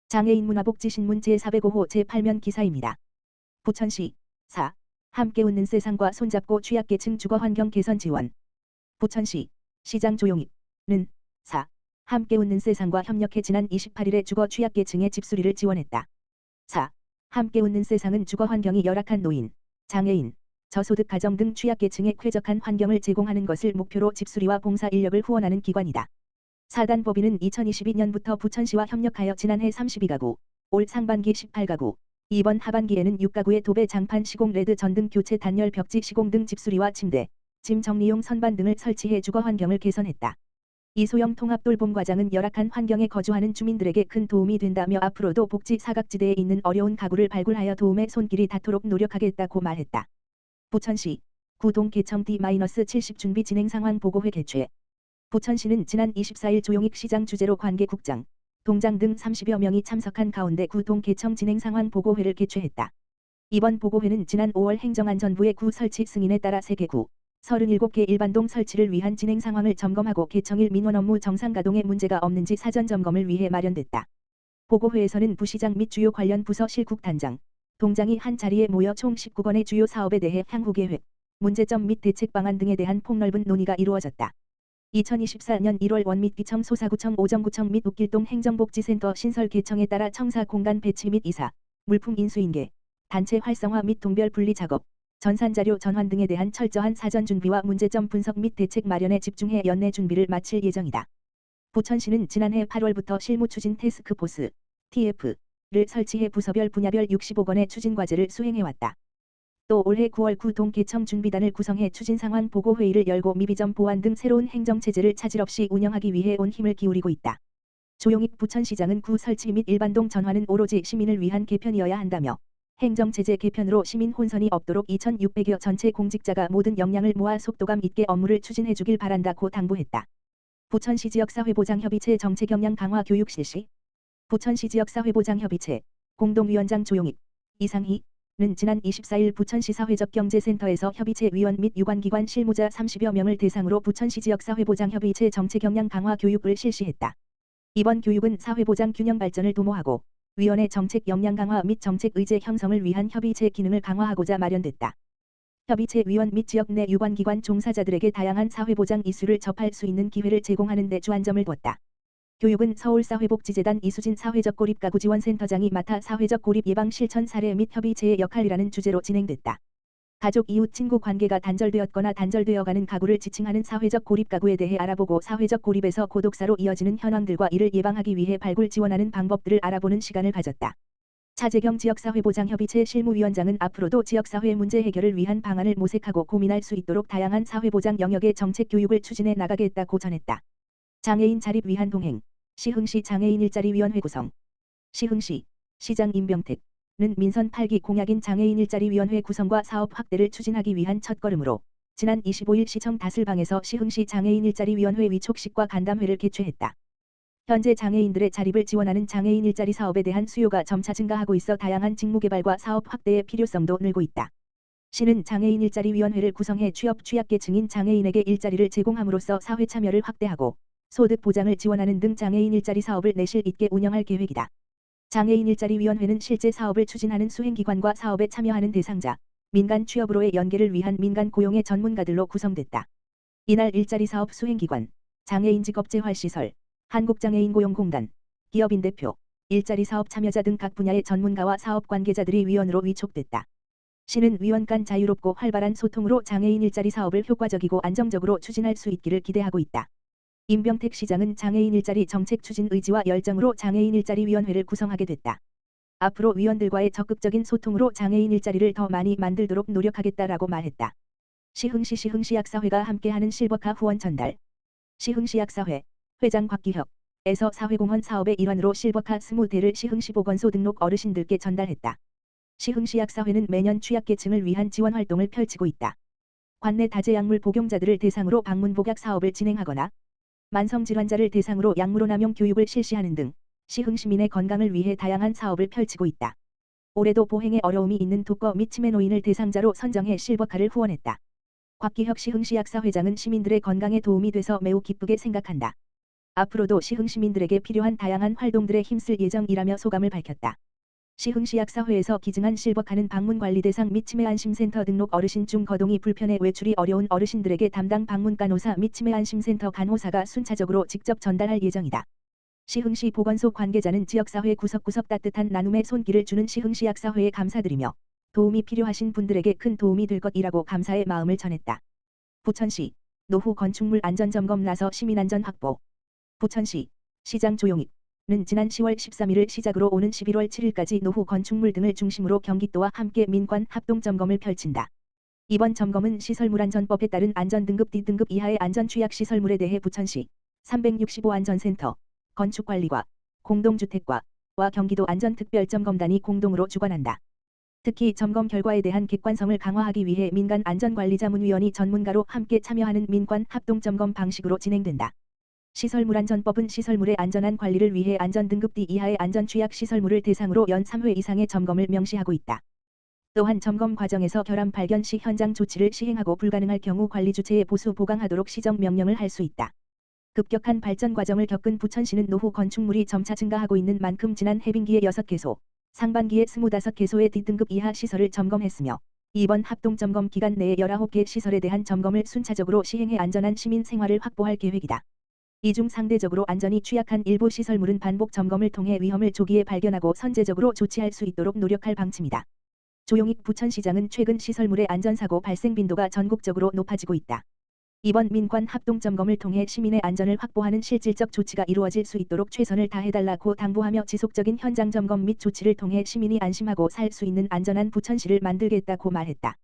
장애인 문화복지신문 제405호 제8면 기사입니다. 부천시 4. 함께 웃는 세상과 손잡고 취약계층 주거환경 개선 지원. 부천시 시장 조용익는 4. 함께 웃는 세상과 협력해 지난 28일에 주거 취약계층의 집수리를 지원했다. 4. 함께 웃는 세상은 주거환경이 열악한 노인, 장애인, 저소득 가정 등 취약계층에 쾌적한 환경을 제공하는 것을 목표로 집수리와 봉사 인력을 후원하는 기관이다. 4단 법인은 2022년부터 부천시와 협력하여 지난해 32가구, 올 상반기 18가구, 이번 하반기에는 6가구의 도배 장판 시공 레드 전등 교체 단열 벽지 시공 등 집수리와 침대, 짐 정리용 선반 등을 설치해 주거 환경을 개선했다. 이소영 통합돌봄 과장은 열악한 환경에 거주하는 주민들에게 큰 도움이 된다며 앞으로도 복지 사각지대에 있는 어려운 가구를 발굴하여 도움의 손길이 닿도록 노력하겠다고 말했다. 부천시 구동 개청 D-70 준비 진행 상황 보고회 개최. 부천시는 지난 24일 조용익 시장 주재로 관계국장, 동장 등 30여 명이 참석한 가운데 구동 개청 진행 상황 보고회를 개최했다. 이번 보고회는 지난 5월 행정안전부의 구 설치 승인에 따라 3개 구, 37개 일반동 설치를 위한 진행 상황을 점검하고 개청일 민원 업무 정상 가동에 문제가 없는지 사전 점검을 위해 마련됐다. 보고회에서는 부시장 및 주요 관련 부서 실국단장, 동장이 한 자리에 모여 총 19건의 주요 사업에 대해 향후 계획, 문제점 및 대책 방안 등에 대한 폭넓은 논의가 이루어졌다. 2024년 1월 원밑기청 소사구청 오정구청 및 옥길동 행정복지센터 신설 개청에 따라 청사 공간 배치 및 이사, 물품 인수인계, 단체 활성화 및 동별 분리 작업, 전산자료 전환 등에 대한 철저한 사전 준비와 문제점 분석 및 대책 마련에 집중해 연내 준비를 마칠 예정이다. 부천시는 지난해 8월부터 실무추진 태스크포스, TF를 설치해 부서별 분야별 65건의 추진과제를 수행해왔다. 또 올해 9월 구동 개청 준비단을 구성해 추진 상황 보고 회의를 열고 미비점 보완 등 새로운 행정체제를 차질 없이 운영하기 위해 온 힘을 기울이고 있다. 조용익 부천시장은 구 설치 및 일반동 전환은 오로지 시민을 위한 개편이어야 한다며 행정체제 개편으로 시민 혼선이 없도록 2,600여 전체 공직자가 모든 역량을 모아 속도감 있게 업무를 추진해 주길 바란다고 당부했다. 부천시 지역사회보장협의체 정책 역량 강화 교육 실시. 부천시 지역사회보장협의체 공동위원장 조용익, 이상희 는 지난 24일 부천시 사회적 경제센터에서 협의체 위원 및 유관기관 실무자 30여 명을 대상으로 부천시 지역사회보장협의체 정책 역량 강화 교육을 실시했다. 이번 교육은 사회보장 균형 발전을 도모하고 위원회 정책 역량 강화 및 정책 의제 형성을 위한 협의체 기능을 강화하고자 마련됐다. 협의체 위원 및 지역 내 유관기관 종사자들에게 다양한 사회보장 이슈를 접할 수 있는 기회를 제공하는 데 주안점을 두었다. 교육은 서울사회복지재단 이수진 사회적 고립 가구 지원센터장이 맡아 사회적 고립 예방 실천 사례 및 협의체의 역할이라는 주제로 진행됐다. 가족 이웃 친구 관계가 단절되었거나 단절되어가는 가구를 지칭하는 사회적 고립 가구에 대해 알아보고 사회적 고립에서 고독사로 이어지는 현황들과 이를 예방하기 위해 발굴 지원하는 방법들을 알아보는 시간을 가졌다. 차재경 지역사회보장협의체 실무위원장은 앞으로도 지역사회 문제 해결을 위한 방안을 모색하고 고민할 수 있도록 다양한 사회보장 영역의 정책 교육을 추진해 나가겠다고 전했다. 장애인 자립 위한 동행. 시흥시 장애인 일자리위원회 구성. 시흥시 시장 임병택는 민선 8기 공약인 장애인 일자리위원회 구성과 사업 확대를 추진하기 위한 첫걸음으로 지난 25일 시청 다슬방에서 시흥시 장애인 일자리위원회 위촉식과 간담회를 개최했다. 현재 장애인들의 자립을 지원하는 장애인 일자리 사업에 대한 수요가 점차 증가하고 있어 다양한 직무 개발과 사업 확대의 필요성도 늘고 있다. 시는 장애인 일자리위원회를 구성해 취업 취약계층인 장애인에게 일자리를 제공함으로써 사회 참여를 확대하고 소득 보장을 지원하는 등 장애인 일자리 사업을 내실 있게 운영할 계획이다. 장애인 일자리위원회는 실제 사업을 추진하는 수행기관과 사업에 참여하는 대상자, 민간 취업으로의 연계를 위한 민간 고용의 전문가들로 구성됐다. 이날 일자리 사업 수행기관, 장애인 직업재활시설, 한국장애인고용공단, 기업인 대표, 일자리 사업 참여자 등 각 분야의 전문가와 사업 관계자들이 위원으로 위촉됐다. 시는 위원 간 자유롭고 활발한 소통으로 장애인 일자리 사업을 효과적이고 안정적으로 추진할 수 있기를 기대하고 있다. 임병택 시장은 장애인 일자리 정책 추진 의지와 열정으로 장애인 일자리위원회를 구성하게 됐다. 앞으로 위원들과의 적극적인 소통으로 장애인 일자리를 더 많이 만들도록 노력하겠다라고 말했다. 시흥시 시흥시약사회가 함께하는 실버카 후원 전달. 시흥시약사회 회장 곽기혁에서 사회공헌 사업의 일환으로 실버카 20대를 시흥시 보건소 등록 어르신들께 전달했다. 시흥시약사회는 매년 취약계층을 위한 지원 활동을 펼치고 있다. 관내 다제약물 복용자들을 대상으로 방문 복약 사업을 진행하거나 만성질환자를 대상으로 약물 오남용 교육을 실시하는 등 시흥시민의 건강을 위해 다양한 사업을 펼치고 있다. 올해도 보행에 어려움이 있는 독거 및 치매 노인을 대상자로 선정해 실버카를 후원했다. 곽기혁 시흥시약사 회장은 시민들의 건강에 도움이 돼서 매우 기쁘게 생각한다. 앞으로도 시흥 시민들에게 필요한 다양한 활동들에 힘쓸 예정이라며 소감을 밝혔다. 시흥시 약사회에서 기증한 실버카는 방문 관리 대상 및 치매 안심센터 등록 어르신 중 거동이 불편해 외출이 어려운 어르신들에게 담당 방문 간호사 및 치매 안심센터 간호사가 순차적으로 직접 전달할 예정이다. 시흥시 보건소 관계자는 지역사회 구석구석 따뜻한 나눔의 손길을 주는 시흥시 약사회에 감사드리며 도움이 필요하신 분들에게 큰 도움이 될 것이라고 감사의 마음을 전했다. 부천시 노후 건축물 안전점검 나서 시민안전 확보. 부천시 시장 조용익은 지난 10월 13일을 시작으로 오는 11월 7일까지 노후 건축물 등을 중심으로 경기도와 함께 민관 합동점검을 펼친다. 이번 점검은 시설물안전법에 따른 안전등급 D등급 이하의 안전취약시설물에 대해 부천시 365 안전센터, 건축관리과, 공동주택과와 경기도 안전특별점검단이 공동으로 주관한다. 특히 점검 결과에 대한 객관성을 강화하기 위해 민간안전관리자문위원이 전문가로 함께 참여하는 민관 합동점검 방식으로 진행된다. 시설물안전법은 시설물의 안전한 관리를 위해 안전등급 D 이하의 안전취약시설물을 대상으로 연 3회 이상의 점검을 명시하고 있다. 또한 점검 과정에서 결함 발견 시 현장 조치를 시행하고 불가능할 경우 관리 주체에 보수 보강하도록 시정 명령을 할 수 있다. 급격한 발전 과정을 겪은 부천시는 노후 건축물이 점차 증가하고 있는 만큼 지난 해빙기에 6개소, 상반기에 25개소의 D등급 이하 시설을 점검했으며 이번 합동점검 기간 내에 19개 시설에 대한 점검을 순차적으로 시행해 안전한 시민 생활을 확보할 계획이다. 이 중 상대적으로 안전이 취약한 일부 시설물은 반복 점검을 통해 위험을 조기에 발견하고 선제적으로 조치할 수 있도록 노력할 방침이다. 조용익 부천시장은 최근 시설물의 안전사고 발생 빈도가 전국적으로 높아지고 있다. 이번 민관 합동점검을 통해 시민의 안전을 확보하는 실질적 조치가 이루어질 수 있도록 최선을 다해달라고 당부하며 지속적인 현장 점검 및 조치를 통해 시민이 안심하고 살 수 있는 안전한 부천시를 만들겠다고 말했다.